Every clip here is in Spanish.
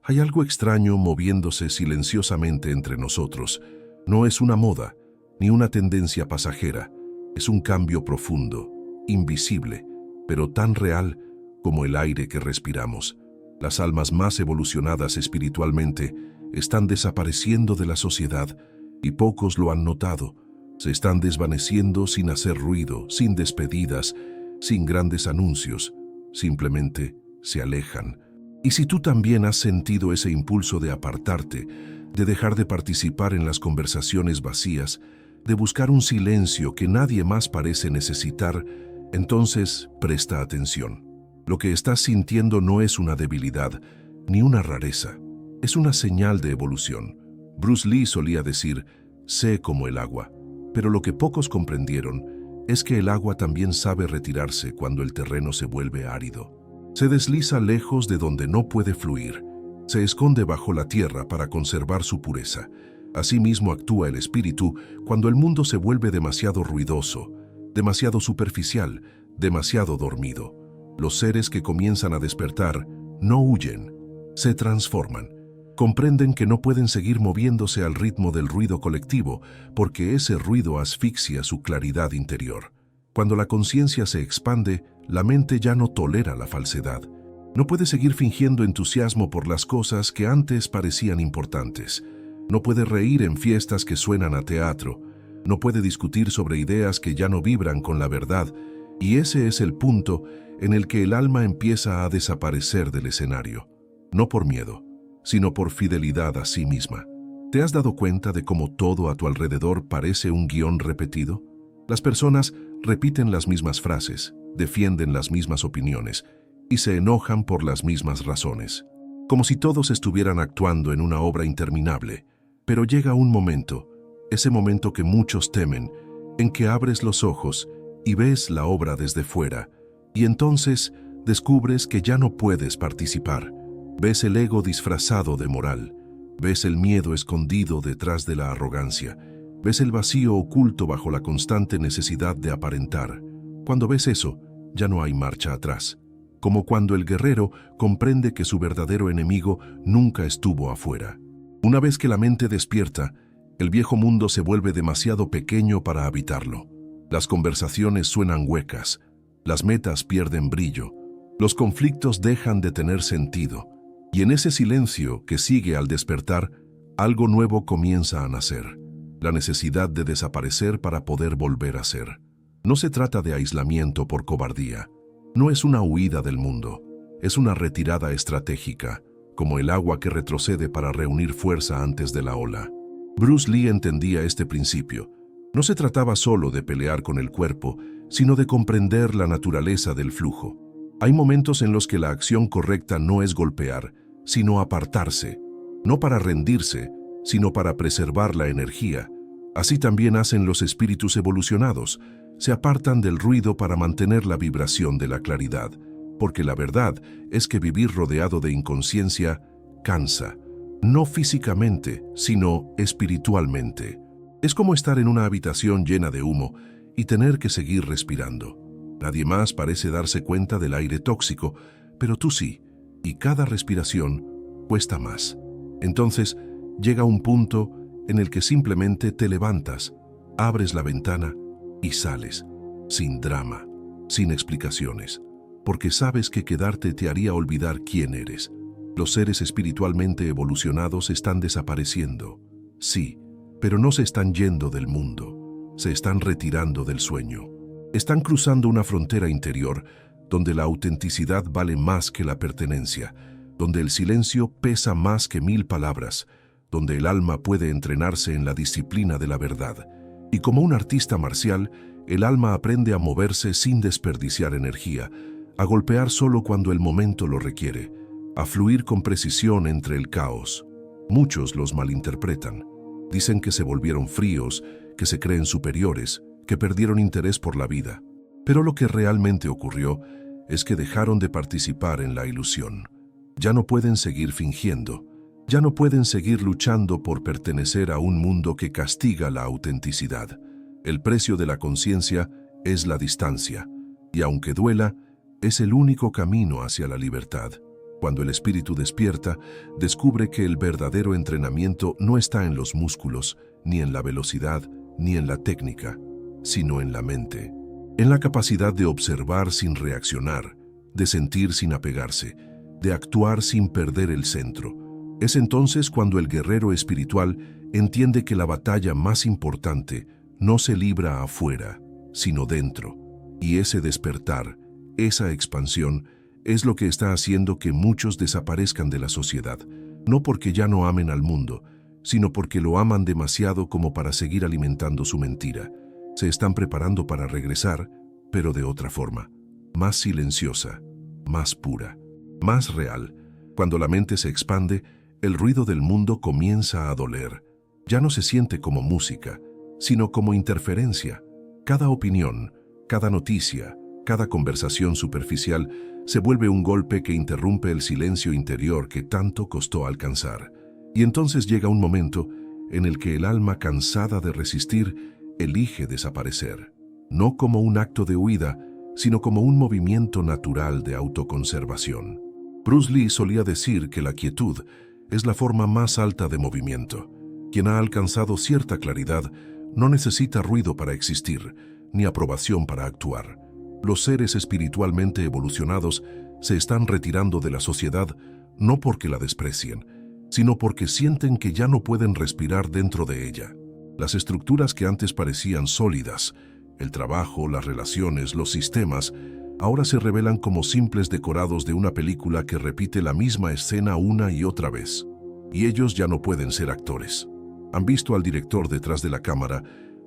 Hay algo extraño moviéndose silenciosamente entre nosotros. No es una moda, ni una tendencia pasajera. Es un cambio profundo, invisible, pero tan real como el aire que respiramos. Las almas más evolucionadas espiritualmente están desapareciendo de la sociedad y pocos lo han notado. Se están desvaneciendo sin hacer ruido, sin despedidas, sin grandes anuncios. Simplemente se alejan. Y si tú también has sentido ese impulso de apartarte, de dejar de participar en las conversaciones vacías, de buscar un silencio que nadie más parece necesitar, entonces presta atención. Lo que estás sintiendo no es una debilidad, ni una rareza. Es una señal de evolución. Bruce Lee solía decir, sé como el agua. Pero lo que pocos comprendieron es que el agua también sabe retirarse cuando el terreno se vuelve árido. Se desliza lejos de donde no puede fluir. Se esconde bajo la tierra para conservar su pureza. Asimismo actúa el espíritu cuando el mundo se vuelve demasiado ruidoso, demasiado superficial, demasiado dormido. Los seres que comienzan a despertar no huyen, se transforman. Comprenden que no pueden seguir moviéndose al ritmo del ruido colectivo porque ese ruido asfixia su claridad interior. Cuando la conciencia se expande, la mente ya no tolera la falsedad. No puede seguir fingiendo entusiasmo por las cosas que antes parecían importantes. No puede reír en fiestas que suenan a teatro. No puede discutir sobre ideas que ya no vibran con la verdad. Y ese es el punto en el que el alma empieza a desaparecer del escenario. No por miedo, sino por fidelidad a sí misma. ¿Te has dado cuenta de cómo todo a tu alrededor parece un guión repetido? Las personas repiten las mismas frases, defienden las mismas opiniones y se enojan por las mismas razones, como si todos estuvieran actuando en una obra interminable. Pero llega un momento, ese momento que muchos temen, en que abres los ojos y ves la obra desde fuera, y entonces descubres que ya no puedes participar. Ves el ego disfrazado de moral, ves el miedo escondido detrás de la arrogancia, ves el vacío oculto bajo la constante necesidad de aparentar. Cuando ves eso, ya no hay marcha atrás. Como cuando el guerrero comprende que su verdadero enemigo nunca estuvo afuera. Una vez que la mente despierta, el viejo mundo se vuelve demasiado pequeño para habitarlo. Las conversaciones suenan huecas, las metas pierden brillo, los conflictos dejan de tener sentido, y en ese silencio que sigue al despertar, algo nuevo comienza a nacer. La necesidad de desaparecer para poder volver a ser. No se trata de aislamiento por cobardía. No es una huida del mundo. Es una retirada estratégica, como el agua que retrocede para reunir fuerza antes de la ola. Bruce Lee entendía este principio. No se trataba solo de pelear con el cuerpo, sino de comprender la naturaleza del flujo. Hay momentos en los que la acción correcta no es golpear, sino apartarse. No para rendirse, sino para preservar la energía. Así también hacen los espíritus evolucionados. Se apartan del ruido para mantener la vibración de la claridad, porque la verdad es que vivir rodeado de inconsciencia cansa, no físicamente, sino espiritualmente. Es como estar en una habitación llena de humo y tener que seguir respirando. Nadie más parece darse cuenta del aire tóxico, pero tú sí, y cada respiración cuesta más. Entonces llega un punto en el que simplemente te levantas, abres la ventana y sales, sin drama, sin explicaciones, porque sabes que quedarte te haría olvidar quién eres. Los seres espiritualmente evolucionados están desapareciendo, sí, pero no se están yendo del mundo, se están retirando del sueño. Están cruzando una frontera interior donde la autenticidad vale más que la pertenencia, donde el silencio pesa más que 1000 palabras, donde el alma puede entrenarse en la disciplina de la verdad. Y como un artista marcial, el alma aprende a moverse sin desperdiciar energía, a golpear solo cuando el momento lo requiere, a fluir con precisión entre el caos. Muchos los malinterpretan. Dicen que se volvieron fríos, que se creen superiores, que perdieron interés por la vida. Pero lo que realmente ocurrió es que dejaron de participar en la ilusión. Ya no pueden seguir fingiendo. Ya no pueden seguir luchando por pertenecer a un mundo que castiga la autenticidad. El precio de la conciencia es la distancia, y aunque duela, es el único camino hacia la libertad. Cuando el espíritu despierta, descubre que el verdadero entrenamiento no está en los músculos, ni en la velocidad, ni en la técnica, sino en la mente, en la capacidad de observar sin reaccionar, de sentir sin apegarse, de actuar sin perder el centro. Es entonces cuando el guerrero espiritual entiende que la batalla más importante no se libra afuera, sino dentro, y ese despertar, esa expansión, es lo que está haciendo que muchos desaparezcan de la sociedad, no porque ya no amen al mundo, sino porque lo aman demasiado como para seguir alimentando su mentira. Se están preparando para regresar, pero de otra forma, más silenciosa, más pura, más real. Cuando la mente se expande, el ruido del mundo comienza a doler. Ya no se siente como música, sino como interferencia. Cada opinión, cada noticia, cada conversación superficial se vuelve un golpe que interrumpe el silencio interior que tanto costó alcanzar. Y entonces llega un momento en el que el alma, cansada de resistir, elige desaparecer. No como un acto de huida, sino como un movimiento natural de autoconservación. Bruce Lee solía decir que la quietud es la forma más alta de movimiento. Quien ha alcanzado cierta claridad no necesita ruido para existir, ni aprobación para actuar. Los seres espiritualmente evolucionados se están retirando de la sociedad no porque la desprecien, sino porque sienten que ya no pueden respirar dentro de ella. Las estructuras que antes parecían sólidas, el trabajo, las relaciones, los sistemas, ahora se revelan como simples decorados de una película que repite la misma escena una y otra vez. Y ellos ya no pueden ser actores. Han visto al director detrás de la cámara,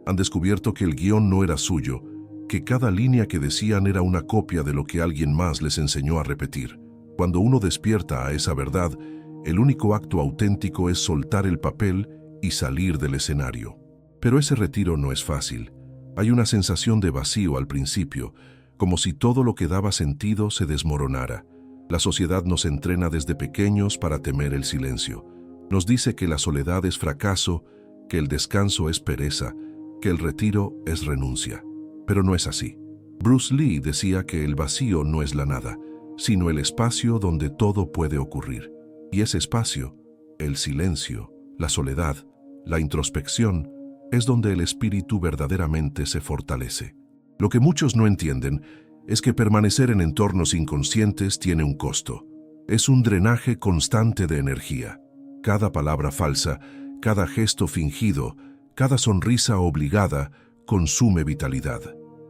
han descubierto que el guión no era suyo, que cada línea que decían era una copia de lo que alguien más les enseñó a repetir. Cuando uno despierta a esa verdad, el único acto auténtico es soltar el papel y salir del escenario. Pero ese retiro no es fácil. Hay una sensación de vacío al principio, como si todo lo que daba sentido se desmoronara. La sociedad nos entrena desde pequeños para temer el silencio. Nos dice que la soledad es fracaso, que el descanso es pereza, que el retiro es renuncia. Pero no es así. Bruce Lee decía que el vacío no es la nada, sino el espacio donde todo puede ocurrir. Y ese espacio, el silencio, la soledad, la introspección, es donde el espíritu verdaderamente se fortalece. Lo que muchos no entienden es que permanecer en entornos inconscientes tiene un costo. Es un drenaje constante de energía. Cada palabra falsa, cada gesto fingido, cada sonrisa obligada consume vitalidad.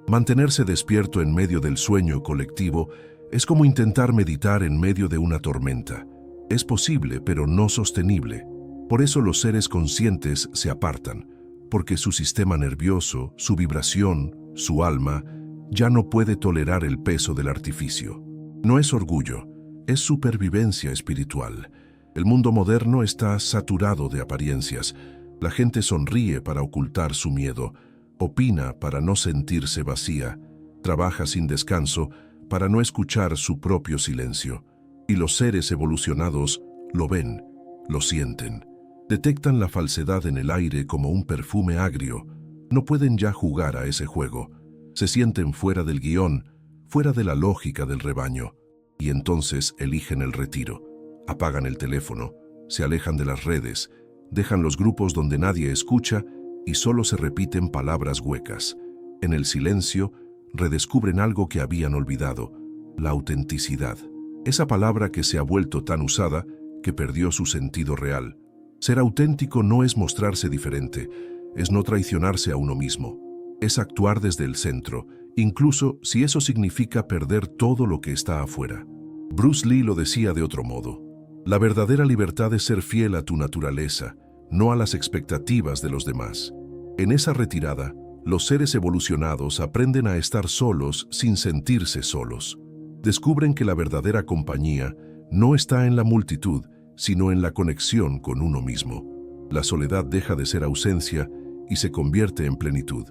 Mantenerse despierto en medio del sueño colectivo es como intentar meditar en medio de una tormenta. Es posible, pero no sostenible. Por eso los seres conscientes se apartan, porque su sistema nervioso, su vibración, su alma, ya no puede tolerar el peso del artificio. No es orgullo, es supervivencia espiritual. El mundo moderno está saturado de apariencias. La gente sonríe para ocultar su miedo, opina para no sentirse vacía, trabaja sin descanso para no escuchar su propio silencio. Y los seres evolucionados lo ven, lo sienten. Detectan la falsedad en el aire como un perfume agrio. No pueden ya jugar a ese juego. Se sienten fuera del guión, fuera de la lógica del rebaño. Y entonces eligen el retiro. Apagan el teléfono, se alejan de las redes, dejan los grupos donde nadie escucha y solo se repiten palabras huecas. En el silencio, redescubren algo que habían olvidado, la autenticidad. Esa palabra que se ha vuelto tan usada que perdió su sentido real. Ser auténtico no es mostrarse diferente, es no traicionarse a uno mismo. Es actuar desde el centro, incluso si eso significa perder todo lo que está afuera. Bruce Lee lo decía de otro modo. La verdadera libertad es ser fiel a tu naturaleza, no a las expectativas de los demás. En esa retirada, los seres evolucionados aprenden a estar solos sin sentirse solos. Descubren que la verdadera compañía no está en la multitud, sino en la conexión con uno mismo. La soledad deja de ser ausencia y se convierte en plenitud.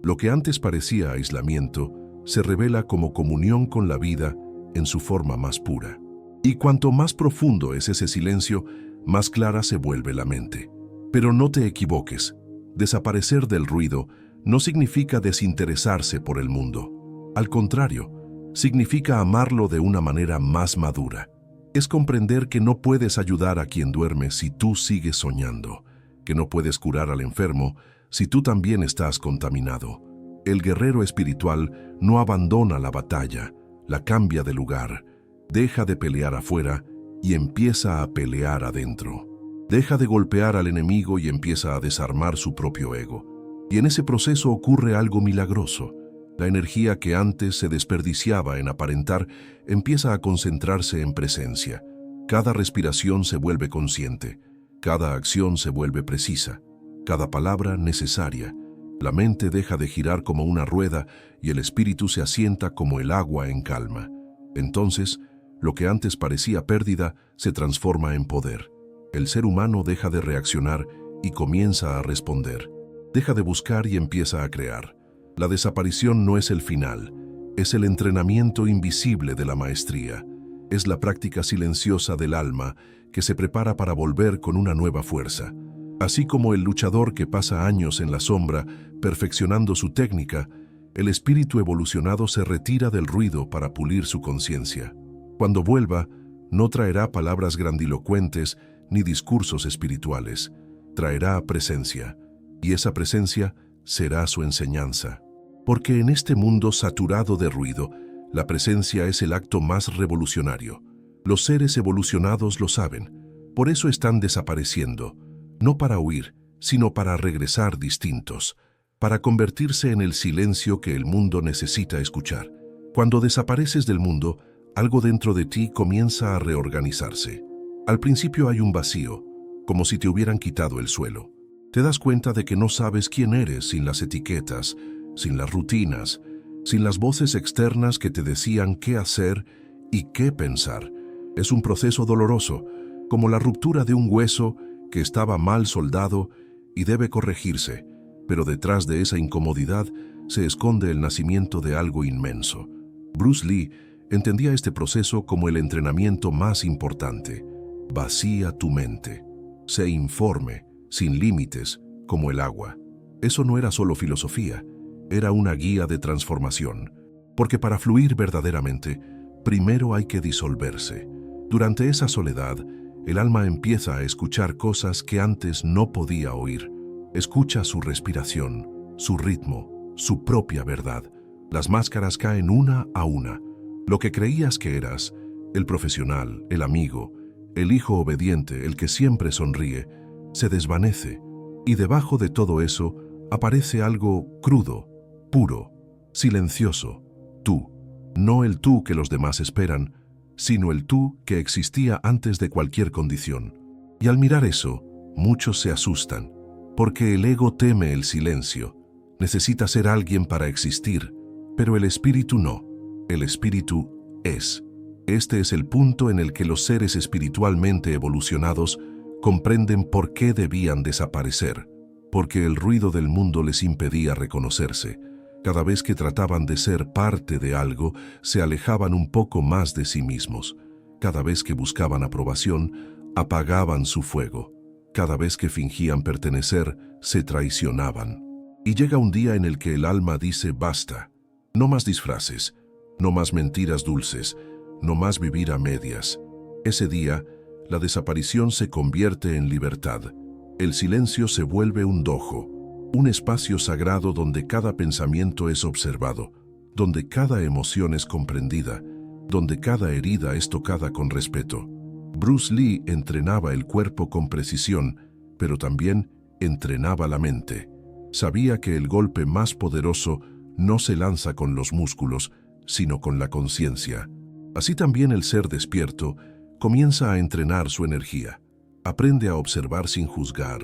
Lo que antes parecía aislamiento se revela como comunión con la vida en su forma más pura. Y cuanto más profundo es ese silencio, más clara se vuelve la mente. Pero no te equivoques. Desaparecer del ruido no significa desinteresarse por el mundo. Al contrario, significa amarlo de una manera más madura. Es comprender que no puedes ayudar a quien duerme si tú sigues soñando, que no puedes curar al enfermo si tú también estás contaminado. El guerrero espiritual no abandona la batalla, la cambia de lugar, deja de pelear afuera y empieza a pelear adentro. Deja de golpear al enemigo y empieza a desarmar su propio ego. Y en ese proceso ocurre algo milagroso. La energía que antes se desperdiciaba en aparentar empieza a concentrarse en presencia. Cada respiración se vuelve consciente, cada acción se vuelve precisa, cada palabra necesaria. La mente deja de girar como una rueda y el espíritu se asienta como el agua en calma. Entonces, lo que antes parecía pérdida se transforma en poder. El ser humano deja de reaccionar y comienza a responder. Deja de buscar y empieza a crear. La desaparición no es el final, es el entrenamiento invisible de la maestría. Es la práctica silenciosa del alma que se prepara para volver con una nueva fuerza. Así como el luchador que pasa años en la sombra perfeccionando su técnica, el espíritu evolucionado se retira del ruido para pulir su conciencia. Cuando vuelva, no traerá palabras grandilocuentes ni discursos espirituales. Traerá presencia, y esa presencia será su enseñanza. Porque en este mundo saturado de ruido, la presencia es el acto más revolucionario. Los seres evolucionados lo saben, por eso están desapareciendo, no para huir, sino para regresar distintos, para convertirse en el silencio que el mundo necesita escuchar. Cuando desapareces del mundo, algo dentro de ti comienza a reorganizarse. Al principio hay un vacío, como si te hubieran quitado el suelo. Te das cuenta de que no sabes quién eres sin las etiquetas, sin las rutinas, sin las voces externas que te decían qué hacer y qué pensar. Es un proceso doloroso, como la ruptura de un hueso que estaba mal soldado y debe corregirse, pero detrás de esa incomodidad se esconde el nacimiento de algo inmenso. Bruce Lee entendía este proceso como el entrenamiento más importante. Vacía tu mente. Sé informe, sin límites, como el agua. Eso no era solo filosofía, era una guía de transformación. Porque para fluir verdaderamente, primero hay que disolverse. Durante esa soledad, el alma empieza a escuchar cosas que antes no podía oír. Escucha su respiración, su ritmo, su propia verdad. Las máscaras caen una a una. Lo que creías que eras, el profesional, el amigo, el hijo obediente, el que siempre sonríe, se desvanece. Y debajo de todo eso aparece algo crudo, puro, silencioso. Tú, no el tú que los demás esperan, sino el tú que existía antes de cualquier condición. Y al mirar eso, muchos se asustan, porque el ego teme el silencio. Necesita ser alguien para existir, pero el espíritu no. El espíritu es. Este es el punto en el que los seres espiritualmente evolucionados comprenden por qué debían desaparecer, porque el ruido del mundo les impedía reconocerse. Cada vez que trataban de ser parte de algo, se alejaban un poco más de sí mismos. Cada vez que buscaban aprobación, apagaban su fuego. Cada vez que fingían pertenecer, se traicionaban. Y llega un día en el que el alma dice basta. No más disfraces, no más mentiras dulces, no más vivir a medias. Ese día, la desaparición se convierte en libertad. El silencio se vuelve un dojo. Un espacio sagrado donde cada pensamiento es observado, donde cada emoción es comprendida, donde cada herida es tocada con respeto. Bruce Lee entrenaba el cuerpo con precisión, pero también entrenaba la mente. Sabía que el golpe más poderoso no se lanza con los músculos, sino con la conciencia. Así también el ser despierto comienza a entrenar su energía. Aprende a observar sin juzgar,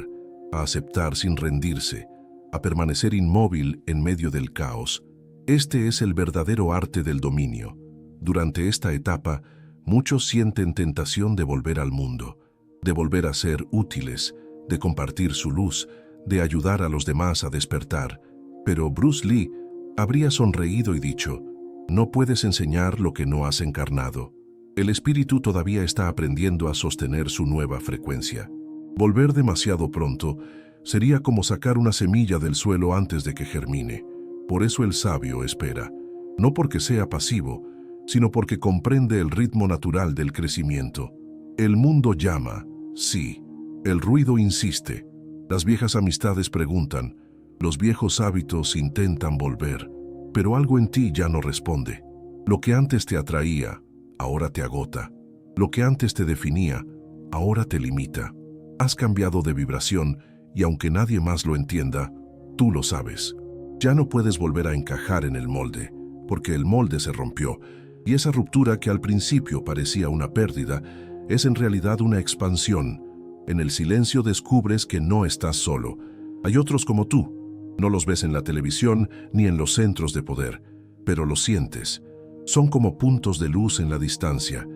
a aceptar sin rendirse, a permanecer inmóvil en medio del caos. Este es el verdadero arte del dominio. Durante esta etapa, muchos sienten tentación de volver al mundo, de volver a ser útiles, de compartir su luz, de ayudar a los demás a despertar. Pero Bruce Lee habría sonreído y dicho, no puedes enseñar lo que no has encarnado. El espíritu todavía está aprendiendo a sostener su nueva frecuencia. Volver demasiado pronto sería como sacar una semilla del suelo antes de que germine. Por eso el sabio espera, no porque sea pasivo, sino porque comprende el ritmo natural del crecimiento. El mundo llama, sí. El ruido insiste. Las viejas amistades preguntan. Los viejos hábitos intentan volver. Pero algo en ti ya no responde. Lo que antes te atraía, ahora te agota. Lo que antes te definía, ahora te limita. Has cambiado de vibración y aunque nadie más lo entienda, tú lo sabes. Ya no puedes volver a encajar en el molde, porque el molde se rompió, y esa ruptura que al principio parecía una pérdida, es en realidad una expansión. En el silencio descubres que no estás solo. Hay otros como tú. No los ves en la televisión ni en los centros de poder, pero los sientes. Son como puntos de luz en la distancia,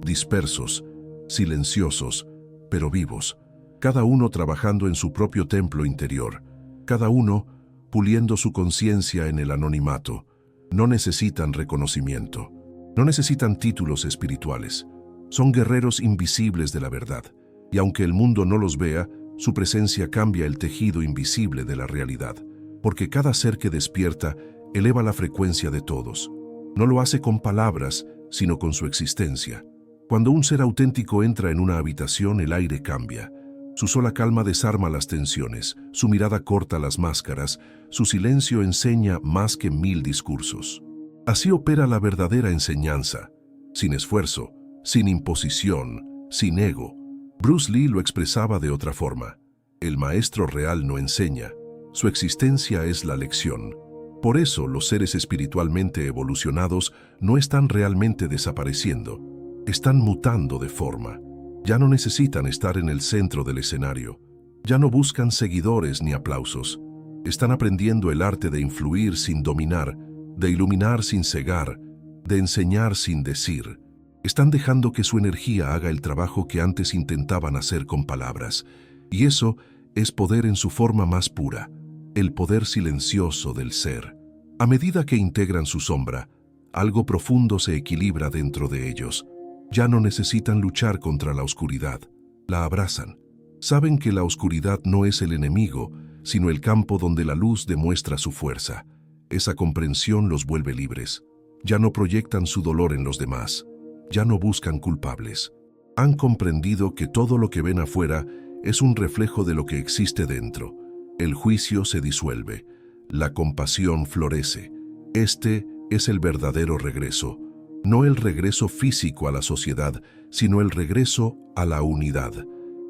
dispersos, silenciosos, pero vivos. Cada uno trabajando en su propio templo interior. Cada uno puliendo su conciencia en el anonimato. No necesitan reconocimiento. No necesitan títulos espirituales. Son guerreros invisibles de la verdad. Y aunque el mundo no los vea, su presencia cambia el tejido invisible de la realidad. Porque cada ser que despierta eleva la frecuencia de todos. No lo hace con palabras, sino con su existencia. Cuando un ser auténtico entra en una habitación, el aire cambia. Su sola calma desarma las tensiones, su mirada corta las máscaras, su silencio enseña más que 1000 discursos. Así opera la verdadera enseñanza, sin esfuerzo, sin imposición, sin ego. Bruce Lee lo expresaba de otra forma. El maestro real no enseña, su existencia es la lección. Por eso los seres espiritualmente evolucionados no están realmente desapareciendo, están mutando de forma. Ya no necesitan estar en el centro del escenario. Ya no buscan seguidores ni aplausos. Están aprendiendo el arte de influir sin dominar, de iluminar sin cegar, de enseñar sin decir. Están dejando que su energía haga el trabajo que antes intentaban hacer con palabras. Y eso es poder en su forma más pura, el poder silencioso del ser. A medida que integran su sombra, algo profundo se equilibra dentro de ellos. Ya no necesitan luchar contra la oscuridad, la abrazan. Saben que la oscuridad no es el enemigo, sino el campo donde la luz demuestra su fuerza. Esa comprensión los vuelve libres. Ya no proyectan su dolor en los demás. Ya no buscan culpables. Han comprendido que todo lo que ven afuera es un reflejo de lo que existe dentro. El juicio se disuelve. La compasión florece. Este es el verdadero regreso. No el regreso físico a la sociedad, sino el regreso a la unidad,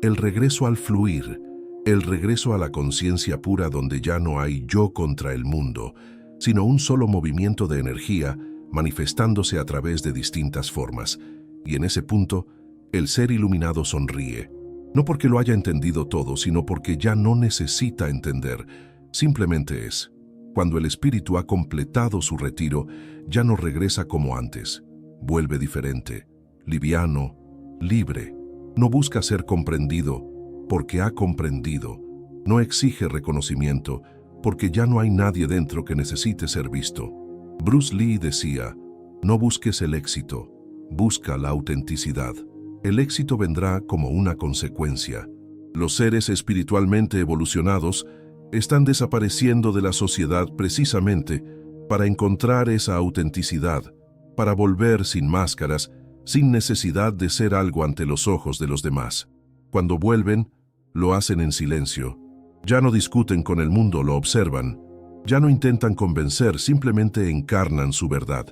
el regreso al fluir, el regreso a la conciencia pura donde ya no hay yo contra el mundo, sino un solo movimiento de energía manifestándose a través de distintas formas. Y en ese punto, el ser iluminado sonríe, no porque lo haya entendido todo, sino porque ya no necesita entender, simplemente es. Cuando el espíritu ha completado su retiro, ya no regresa como antes. Vuelve diferente, liviano, libre. No busca ser comprendido, porque ha comprendido. No exige reconocimiento, porque ya no hay nadie dentro que necesite ser visto. Bruce Lee decía, no busques el éxito, busca la autenticidad. El éxito vendrá como una consecuencia. Los seres espiritualmente evolucionados están desapareciendo de la sociedad precisamente para encontrar esa autenticidad, para volver sin máscaras, sin necesidad de ser algo ante los ojos de los demás. Cuando vuelven, lo hacen en silencio. Ya no discuten con el mundo, lo observan. Ya no intentan convencer, simplemente encarnan su verdad.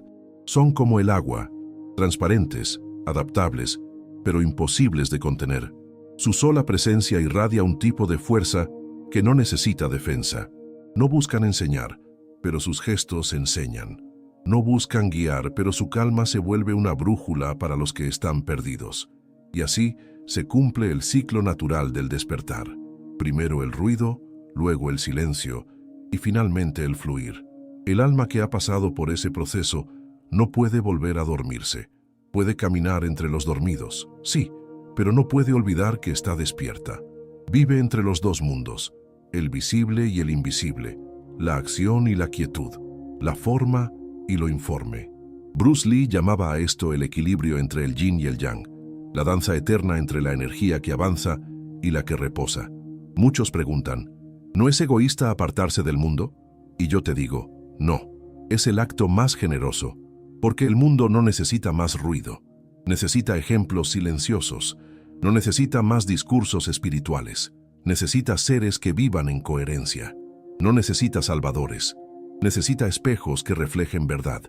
Son como el agua, transparentes, adaptables, pero imposibles de contener. Su sola presencia irradia un tipo de fuerza que no necesita defensa. No buscan enseñar, pero sus gestos enseñan. No buscan guiar, pero su calma se vuelve una brújula para los que están perdidos. Y así se cumple el ciclo natural del despertar. Primero el ruido, luego el silencio y finalmente el fluir. El alma que ha pasado por ese proceso no puede volver a dormirse. Puede caminar entre los dormidos, sí, pero no puede olvidar que está despierta. Vive entre los dos mundos, el visible y el invisible, la acción y la quietud, la forma y lo informe. Bruce Lee llamaba a esto el equilibrio entre el yin y el yang, la danza eterna entre la energía que avanza y la que reposa. Muchos preguntan, ¿no es egoísta apartarse del mundo? Y yo te digo, no, es el acto más generoso. Porque el mundo no necesita más ruido, necesita ejemplos silenciosos, no necesita más discursos espirituales, necesita seres que vivan en coherencia, no necesita salvadores, necesita espejos que reflejen verdad.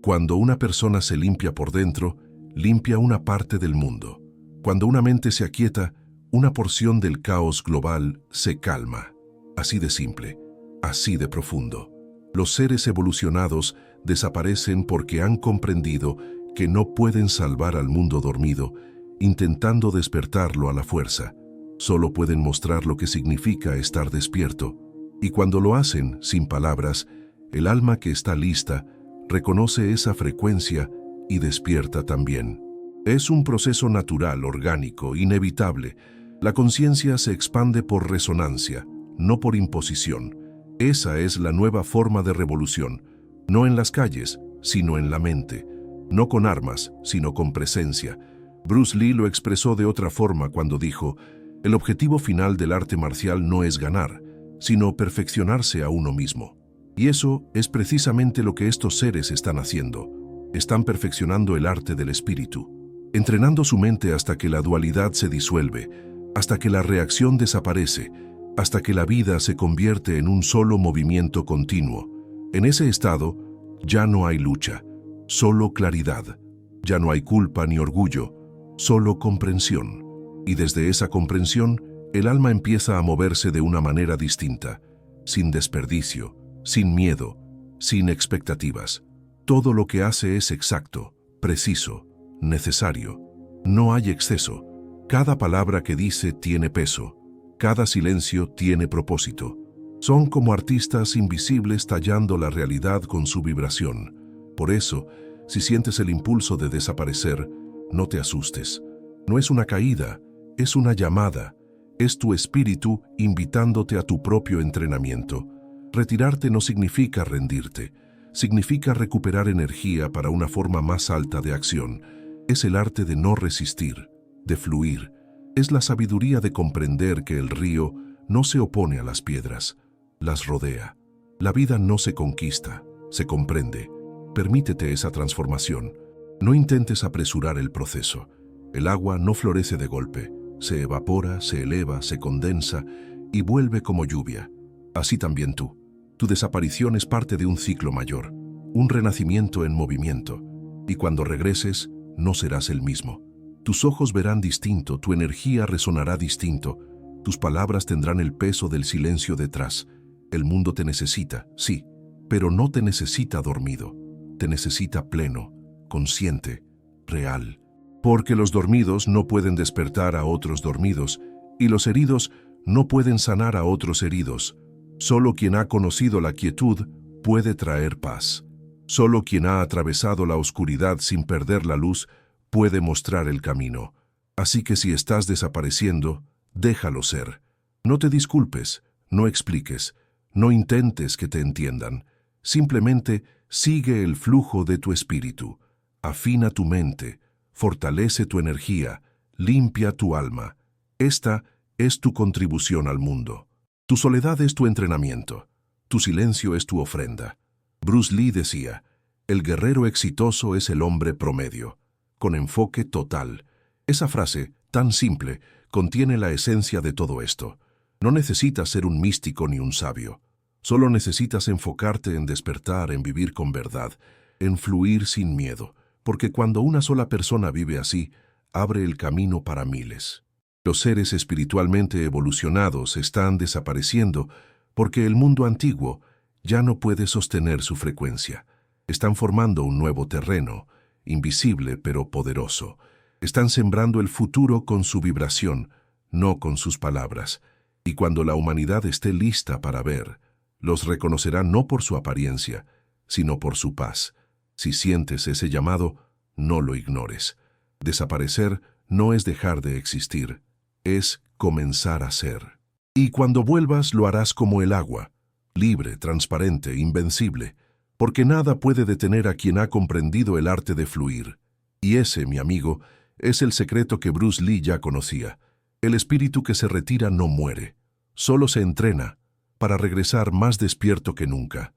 Cuando una persona se limpia por dentro, limpia una parte del mundo. Cuando una mente se aquieta, una porción del caos global se calma. Así de simple, así de profundo. Los seres evolucionados desaparecen porque han comprendido que no pueden salvar al mundo dormido, intentando despertarlo a la fuerza. Solo pueden mostrar lo que significa estar despierto. Y cuando lo hacen, sin palabras, el alma que está lista reconoce esa frecuencia y despierta también. Es un proceso natural, orgánico, inevitable. La conciencia se expande por resonancia, no por imposición. Esa es la nueva forma de revolución, no en las calles, sino en la mente, no con armas, sino con presencia. Bruce Lee lo expresó de otra forma cuando dijo: el objetivo final del arte marcial no es ganar, sino perfeccionarse a uno mismo. Y eso es precisamente lo que estos seres están haciendo. Están perfeccionando el arte del espíritu, entrenando su mente hasta que la dualidad se disuelve, hasta que la reacción desaparece, hasta que la vida se convierte en un solo movimiento continuo. En ese estado, ya no hay lucha, solo claridad. Ya no hay culpa ni orgullo, solo comprensión. Y desde esa comprensión, el alma empieza a moverse de una manera distinta, sin desperdicio, sin miedo, sin expectativas. Todo lo que hace es exacto, preciso, necesario. No hay exceso. Cada palabra que dice tiene peso. Cada silencio tiene propósito. Son como artistas invisibles tallando la realidad con su vibración. Por eso, si sientes el impulso de desaparecer, no te asustes. No es una caída, es una llamada. Es tu espíritu invitándote a tu propio entrenamiento. Retirarte no significa rendirte, significa recuperar energía para una forma más alta de acción. Es el arte de no resistir, de fluir. Es la sabiduría de comprender que el río no se opone a las piedras, las rodea. La vida no se conquista, se comprende. Permítete esa transformación. No intentes apresurar el proceso. El agua no florece de golpe. Se evapora, se eleva, se condensa y vuelve como lluvia. Así también tú. Tu desaparición es parte de un ciclo mayor, un renacimiento en movimiento. Y cuando regreses, no serás el mismo. Tus ojos verán distinto, tu energía resonará distinto, tus palabras tendrán el peso del silencio detrás. El mundo te necesita, sí, pero no te necesita dormido. Te necesita pleno, consciente, real. Porque los dormidos no pueden despertar a otros dormidos, y los heridos no pueden sanar a otros heridos. Solo quien ha conocido la quietud puede traer paz. Solo quien ha atravesado la oscuridad sin perder la luz puede mostrar el camino. Así que si estás desapareciendo, déjalo ser. No te disculpes, no expliques, no intentes que te entiendan. Simplemente sigue el flujo de tu espíritu. Afina tu mente, fortalece tu energía, limpia tu alma. Esta es tu contribución al mundo. Tu soledad es tu entrenamiento. Tu silencio es tu ofrenda. Bruce Lee decía: el guerrero exitoso es el hombre promedio, con enfoque total. Esa frase, tan simple, contiene la esencia de todo esto. No necesitas ser un místico ni un sabio. Solo necesitas enfocarte en despertar, en vivir con verdad, en fluir sin miedo, porque cuando una sola persona vive así, abre el camino para miles. Los seres espiritualmente evolucionados están desapareciendo porque el mundo antiguo ya no puede sostener su frecuencia. Están formando un nuevo terreno, invisible pero poderoso. Están sembrando el futuro con su vibración, no con sus palabras. Y cuando la humanidad esté lista para ver, los reconocerá no por su apariencia, sino por su paz. Si sientes ese llamado, no lo ignores. Desaparecer no es dejar de existir, es comenzar a ser. Y cuando vuelvas lo harás como el agua, libre, transparente, invencible, porque nada puede detener a quien ha comprendido el arte de fluir. Y ese, mi amigo, es el secreto que Bruce Lee ya conocía. El espíritu que se retira no muere, solo se entrena para regresar más despierto que nunca.